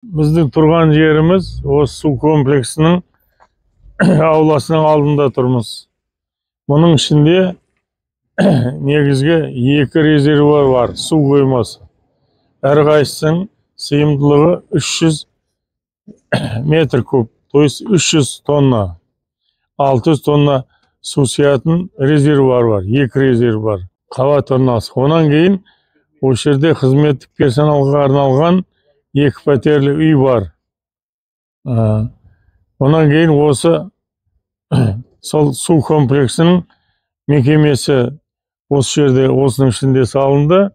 Біздің тұрған жеріміз осы су комплексінің ауласының алдында тұрмыз. Мұның ішінде негізгі 2 резервуар бар, су қоймасы. Әрқайсысының сыйымдылығы 300 метр куб, то есть 300 тонна. 600 тонна су сиятын резервуар бар, 2 резервуар. Қала тұрнасы. Онан кейін осы жерде қызметтік персоналға арналған 2 пәтерлі үй бар. Онан кейін осы сол су комплексінің мекемесі осы жерде, осының ішінде салынды.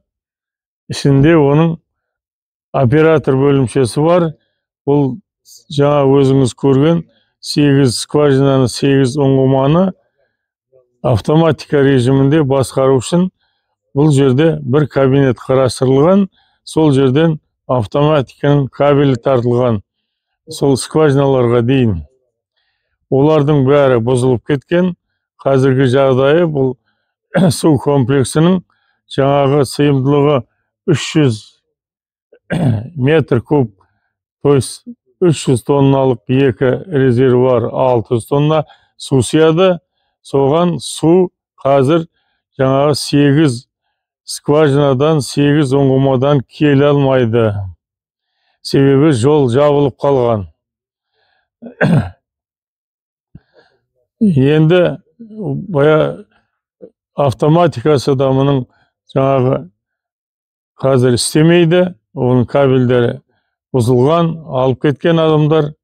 Ішінде оның оператор бөлімшесі бар. Бұл жаңа өзіңіз көрген 8 скважинаны, 8 ұңғыманы автоматика режимінде басқару үшін бұл жерде бір кабинет қарастырылған. Сол жерден автоматиканың кабелі тартылған, сол скважиналарға дейін. Олардың бәрі бұзылып кеткен. Қазіргі жағдайы бұл су комплексінің жаңағы сыйымдылығы 300 метр куб, то есть 300 тонналық 2 резервуар 600 тонна су сияды. Соған су қазір жаңағы 8 скважинадан, 8 ұңғымадан келе алмайды. Себебі жол жабылып қалған. Енді бая автоматикасы да мұның жаңағы қазір істемейді. Оның кабельдері бұзылған, алып кеткен адамдар.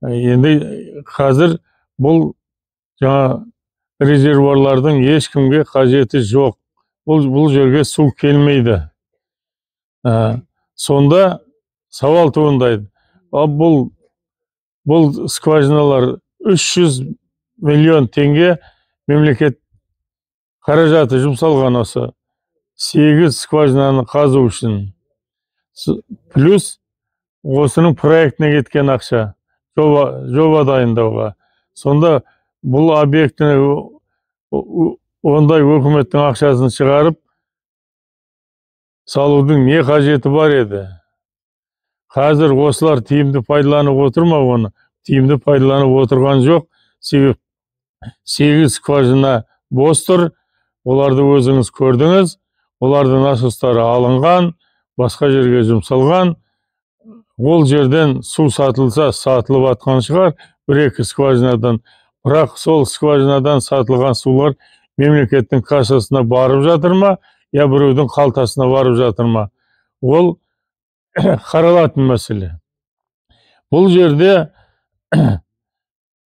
Енді қазір бұл жаңа резервуарлардың ешкімге қажеті жоқ. Бұл жерге су келмейді. Сонда сауал туындайды. Бұл скважиналар 300 миллион теңге мемлекет қаражаты жұмсалған осы 8 скважинаны қазу үшін. Плюс осының проектіне кеткен ақша, жоба дайындауға. Сонда бұл объектіне ондай өкіметтің ақшасын шығарып салудың не қажеті бар еді? Қазір осылар тиімді пайдаланып отыр ма оны? Тиімді пайдаланып отырған жоқ. Себеп 8 скважина бос тұр. Оларды өзіңіз көрдіңіз. Олардың насостары алынған, басқа жерге жұмсалған. Ол жерден су сатылса, сатылып атқан шығар 1-2 скважинадан. Бірақ сол скважинадан сатылған сулар мемлекеттің кассасына барып жатыр ма, я біреудің қалтасына барып жатыр ма? Ол қаралатын мәселе. Бұл жерде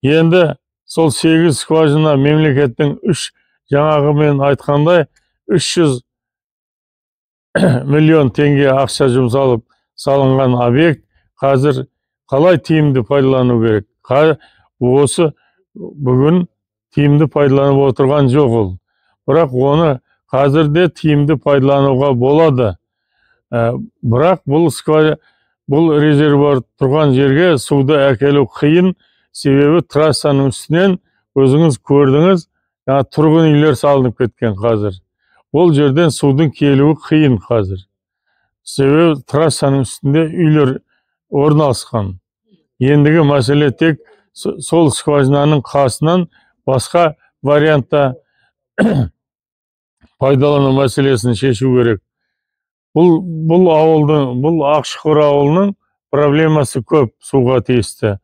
енді сол 8 скважина мемлекеттің жаңағы мен айтқандай 300 миллион теңге ақша жұмсалып салынған объект қазір қалай тиімді пайдалану керек? Осы бүгін тиімді пайдаланып отырған жоқ ол. Бірақ оны қазірде тиімді пайдалануға болады. Бірақ бұл резервуар тұрған жерге суды әкелу қиын. Себебі трассаның үстінен өзіңіз көрдіңіз, тұрғын үйлер салынып кеткен қазір. Ол жерден судың келуі қиын қазір. Себебі трассаның үстінде үйлер орналасқан. Ендігі мәселе тек сол скважинаның қасынан басқа вариантта пайдалану мәселесін шешу керек. Бұл Ақшұқыр ауылының проблемасы көп, суға тиісті.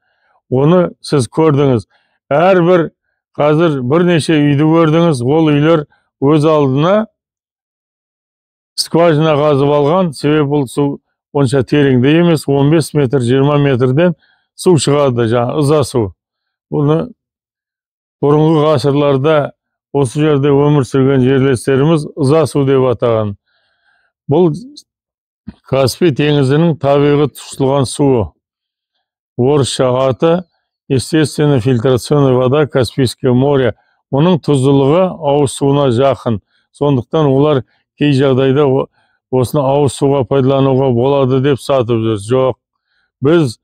Оны сіз көрдіңіз. Әрбір қазір бірнеше үйді көрдіңіз. Ол үйлер өз алдына скважина қазып алған. Себебі бұл су онша тереңде емес, 15 метр, 20 метрден су шығады, ыза су. Бұны бұрынғы ғасырларда осы жерде өмір сүрген жерлестеріміз ыза су деп атаған. Бұл Каспий теңізінің табиғи тұтынылған суы. Орысша аты естественно фильтрационная вода Каспийское море. Оның тұздылығы ауыз суына жақын. Сондықтан олар кей жағдайда осыны ауыз суға пайдалануға болады деп сатып жүр. Жоқ. Біз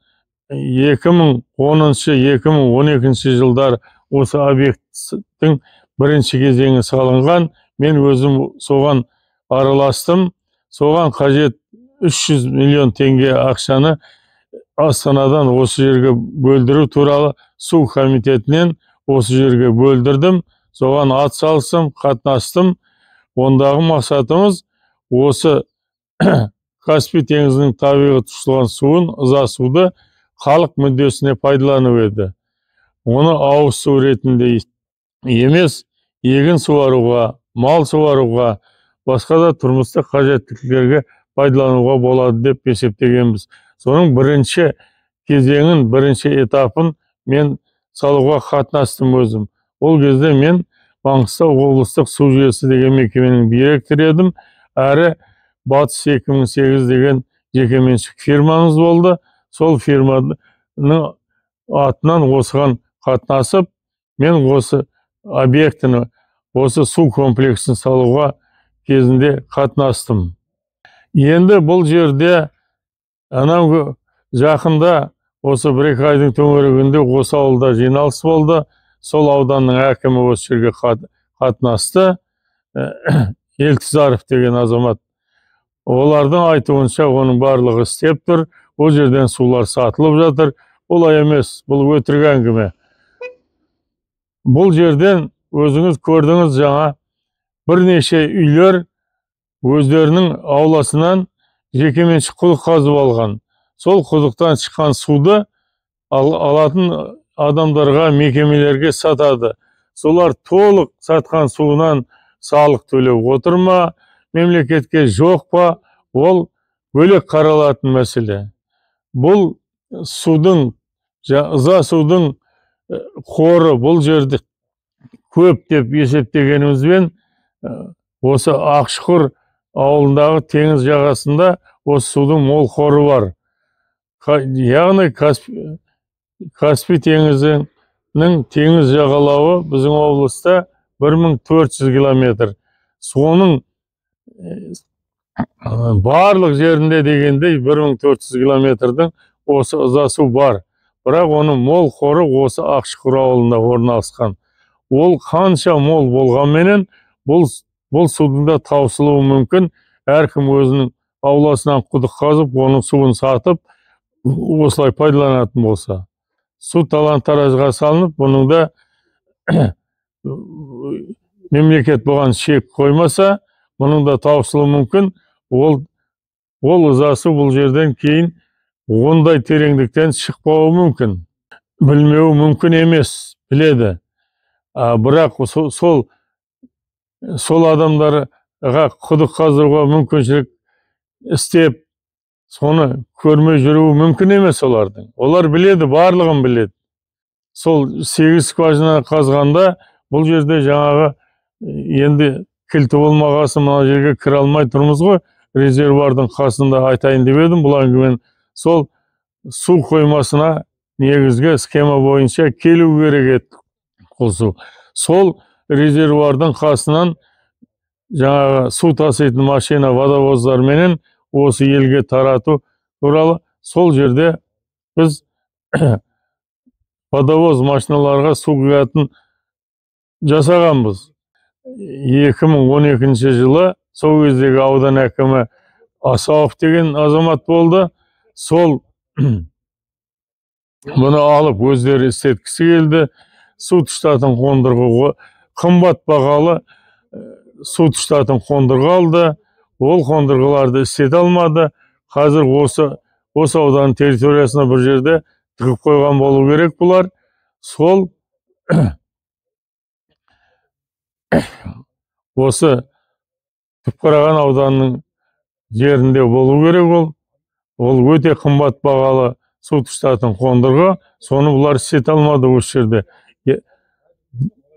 2010-2012 жылдар осы объекттің бірінші кезеңі салынған. Мен өзім соған араластым. Соған қажет 300 миллион теңге ақшаны Астанадан осы жерге бөлдіру туралы су комитетінен осы жерге бөлдірдім. Соған ат салыстым, қатынастым. Ондағы мақсатымыз осы Каспий теңізінің табиғи тұтынылған суын, ыза суды халық мүддесіне пайдалану еді. Оны ауыз су ретінде емес, егін суаруға, мал суаруға, басқа да тұрмыстық қажеттіліктерге пайдалануға болады деп есептегенбіз. Соның бірінші кезеңін, бірінші этапын мен салуға қатынастым өзім. Ол кезде мен Маңғыстау облыстық су жүйесі деген мекеменің директоры едім. Әрі Батыс 2008 деген жекеменшік фирмамыз болды. Сол фирманың атынан осыған қатынасып, мен осы объектіні, осы су комплексін салуға кезінде қатынастым. Енді бұл жерде анау жақында осы бір-екі айдың төңірегінде осы ауылда жиналыс болды. Сол ауданның әкімі осы жерге қатынасты. Елтізаров деген азамат. Олардың айтуынша оның барлығы істеп тұр. Ол жерден сулар сатылып жатыр. Олай емес, бұл өтірік әңгіме. Бұл жерден өзіңіз көрдіңіз, жаңа бірнеше үйлер өздерінің ауласынан жекеменшік құдық қазып алған. Сол құдықтан шыққан суды алатын адамдарға, мекемелерге сатады. Солар толық сатқан суынан салық төлеп отыр ма, мемлекетке жоқ па, ол бөлек қаралатын мәселе. Бұл судың, ыза судың қоры бұл жерде көп деп есептегенімізбен, осы Ақшұқыр ауылындағы теңіз жағасында осы судың мол қоры бар. Яғни Каспий теңізінің теңіз жағалауы біздің облыста 1400 километр. Соның барлық жерінде дегендей 1400 километрдің осы ыза су бар. Бірақ оның мол қоры осы Ақшұқыр ауылында орналасқан. Ол қанша мол болғанменен бұл судың да таусылуы мүмкін. Әркім өзінің ауласынан құдық қазып, оның суын сатып, осылай пайдаланатын болса. Су талан-таражға салынып, бұның да мемлекет бұған шек қоймаса, бұның да таусылуы мүмкін. Ол ыза су бұл жерден кейін ондай тереңдіктен шықпауы мүмкін. Білмеуі мүмкін емес, біледі. Бірақ сол адамдарға құдық қазуға мүмкіншілік істеп, соны көрмей жүруі мүмкін емес олардың. Олар біледі, барлығын біледі. Сол 8 скважина қазғанда бұл жерде жаңағы енді кілті болмағасы мына жерге кіре алмай тұрмыз ғой. Резервуардың қасында айтайын деп едім. Бұл әңгімен сол су қоймасына негізгі схема бойынша келу керек еді қосу. Сол резервуардың қасынан жаңағы су таситын машина водовоздарменен осы елге тарату туралы сол жерде біз водовоз машиналарға су құятын жасағанбыз. 2012 жылы сол кездегі аудан әкімі Асауов деген азамат болды. Сол бұны алып өздері істеткісі келді. Су тұтатын қондырғы, қымбат бағалы су тұтатын қондырғы алды. Ол қондырғыларды істете алмады. Қазір осы ауданның территориясына бір жерде тығып қойған болу керек бұлар. Сол осы Түпқараған ауданының жерінде болу керек ол. Ол өте қымбат бағалы су тұтатын қондырғы. Соны бұлар істете алмады осы жерде.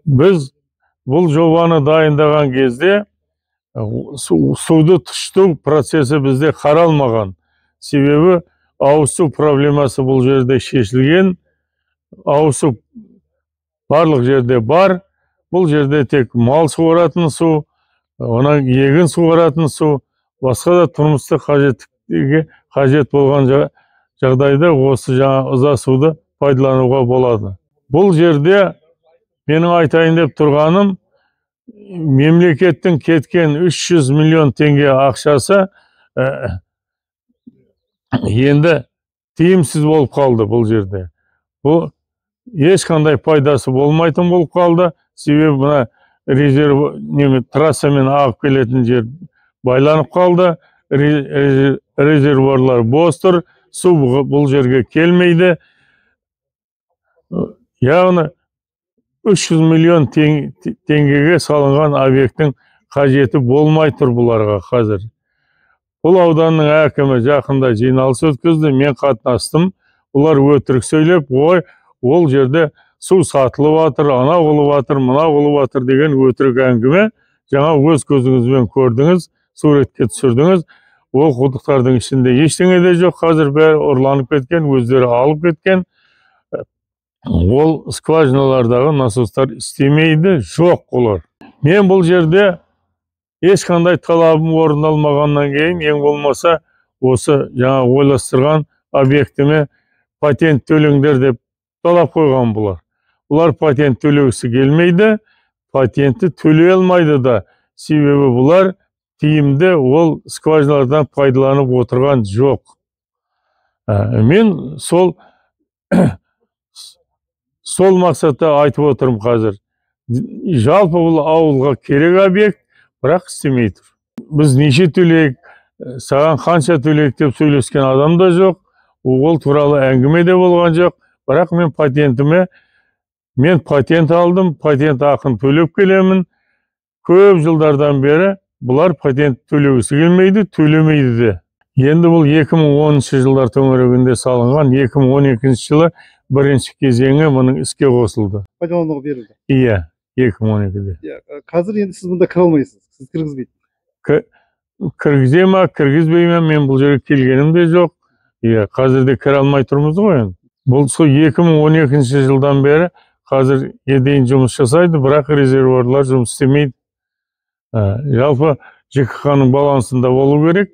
Біз бұл жобаны дайындаған кезде суды тұтыну процесі бізде қаралмаған. Себебі ауыз су проблемасы бұл жерде шешілген. Ауыз су барлық жерде бар. Бұл жерде тек мал суаратын су, онан егін суаратын су, басқа да тұрмыстық қажеттілікке қажет болған жағдайда осы жаңа ыза суды пайдалануға болады. Бұл жерде менің айтайын деп тұрғаным, мемлекеттің кеткен 300 миллион теңге ақшасы енді тиімсіз болып қалды бұл жерде. Бұл ешқандай пайдасы болмайтын болып қалды. Себебі мына трассамен ағып келетін жер байланып қалды. Резервуарлар бос тұр, су бұл жерге келмейді. Яғни 300 миллион теңгеге салынған объекттің қажеті болмай тұр бұларға қазір. Бұл ауданның әкімі жақында жиналыс өткізді, мен қатынастым. Бұлар өтірік сөйлеп, ол жерде су сатылып жатыр, ана болып жатыр, мына болып жатыр деген өтірік әңгіме. Жаңа өз көзіңізбен көрдіңіз, суретке түсірдіңіз. Ол құдықтардың ішінде ештеңе де жоқ, қазір бәрі ұрланып кеткен, өздері алып кеткен. Ол скважиналардағы насостар істемейді, жоқ олар. Мен бұл жерде ешқандай талабым орындалмағаннан кейін, ең болмаса осы жаңа ойластырған объектіме патент төлеңдер деп талап қойған бұлар. Бұлар патент төлегісі келмейді, патентті төлей алмайды да. Себебі бұлар тиімді ол скважиналардан пайдаланып отырған жоқ. Мен сол мақсатта айтып отырмын қазір. Жалпы бұл ауылға керек объект, бірақ істемей тұр. Біз неше төлейік, саған қанша төлейік деп сөйлескен адам да жоқ. Ол туралы әңгіме де болған жоқ. Бірақ мен патент алдым, патент ақын төлеп келемін. Көп жылдардан бері бұлар патент төлегісі келмейді, төлемейді де. Енді бұл 2010 жылдар төңірегінде салынған, 2012 жылы бірінші кезеңі мұның іске қосылды. Пайдалануға берілді. Иә, 2012-де. Қазір енді сіз бұнда кіре алмайсыз, сіз кіргізбейді. Кіргізе ма, кіргізбей ма, мен бұл жерге келгенім де жоқ. Иә, қазір де кіре алмай тұрмыз ғой. Бұл 2012 жылдан бері қазір едейін жұмыс жасайды, бірақ резервуарлар жұмыс істемейді. Жалпы ЖКХ-ның балансында болу керек.